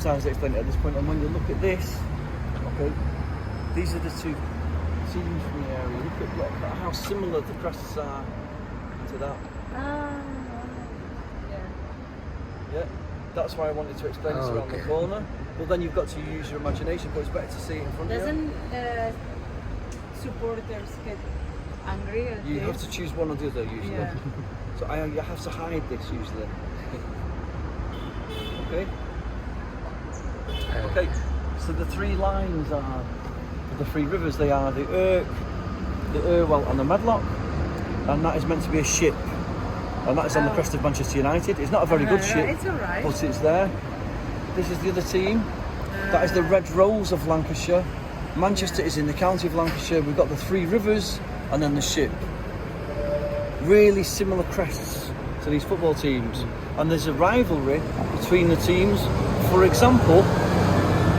sometimes explain it at this point. And when you look at this, okay, these are the two teams from the area. Look at how similar the crests are to that. Yeah, that's why I wanted to explain this around the corner. But then you've got to use your imagination, but it's better to see it in front of you. Doesn't supporters get angry at You have to choose one or the other usually. Yeah. So you have to hide this usually. Okay. Okay. So the three lines are the three rivers. They are the Irk, the Irwell, and the Medlock, and that is meant to be a ship. And that is on the crest of Manchester United. It's not a very good ship, it's alright. but it's there. This is the other team. That is the Red Rose of Lancashire. Manchester is in the county of Lancashire. We've got the three rivers and then the ship. Really similar crests to these football teams. And there's a rivalry between the teams. For example,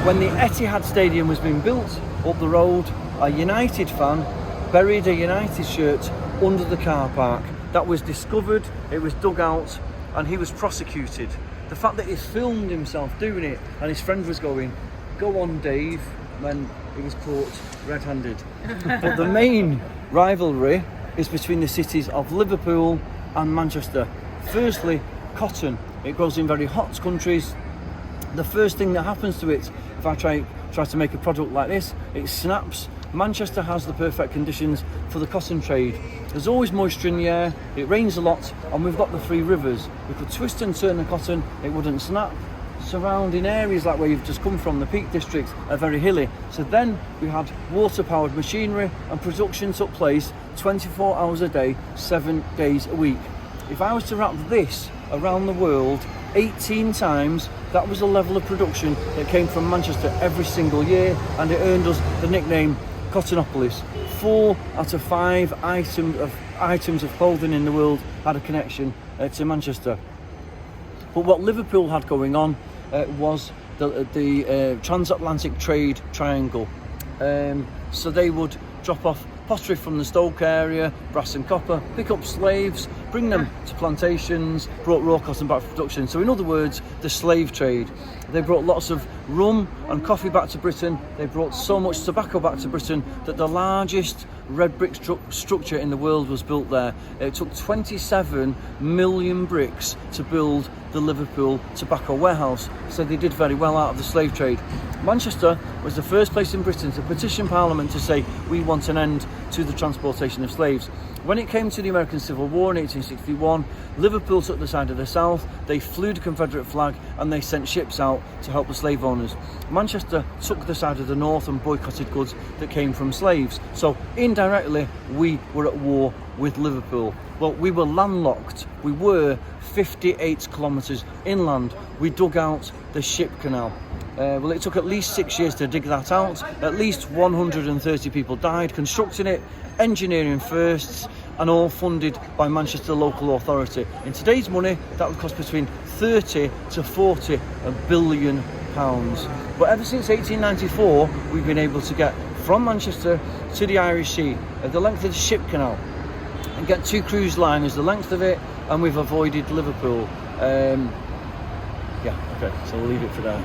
when the Etihad Stadium was being built up the road, a United fan buried a United shirt under the car park. That was discovered, it was dug out, and he was prosecuted. The fact that he filmed himself doing it and his friend was going, "Go on, Dave," when he was caught red-handed. But the main rivalry is between the cities of Liverpool and Manchester. Firstly, cotton. It grows in very hot countries. The first thing that happens to it, if I try to make a product like this, it snaps. Manchester has the perfect conditions for the cotton trade. There's always moisture in the air, it rains a lot, and we've got the three rivers. We could twist and turn the cotton, it wouldn't snap. Surrounding areas like where you've just come from, the Peak District, are very hilly. So then we had water-powered machinery, and production took place 24 hours a day, 7 days a week. If I was to wrap this around the world 18 times, that was the level of production that came from Manchester every single year, and it earned us the nickname Cottonopolis. 4 out of 5 items of clothing in the world had a connection to Manchester. But what Liverpool had going on was the transatlantic trade triangle. So they would drop off pottery from the Stoke area, brass and copper, pick up slaves, bring them to plantations, brought raw cotton back for production. So in other words, the slave trade. They brought lots of rum and coffee back to Britain. They brought so much tobacco back to Britain that the largest red brick structure in the world was built there. It took 27 million bricks to build the Liverpool Tobacco Warehouse. So they did very well out of the slave trade. Manchester was the first place in Britain to petition Parliament to say we want an end to the transportation of slaves. When it came to the American Civil War in 1861, Liverpool took the side of the South, they flew the Confederate flag and they sent ships out to help the slave owners. Manchester took the side of the North and boycotted goods that came from slaves. So indirectly, we were at war with Liverpool. Well, we were landlocked. We were 58 kilometres inland. We dug out the ship canal. Well, it took at least 6 years to dig that out. At least 130 people died constructing it, engineering firsts, and all funded by Manchester local authority. In today's money, that would cost between 30 to 40 billion pounds. But ever since 1894, we've been able to get from Manchester to the Irish Sea at the length of the ship canal and get 2 cruise liners the length of it, and we've avoided Liverpool. Yeah, okay, so we'll leave it for there.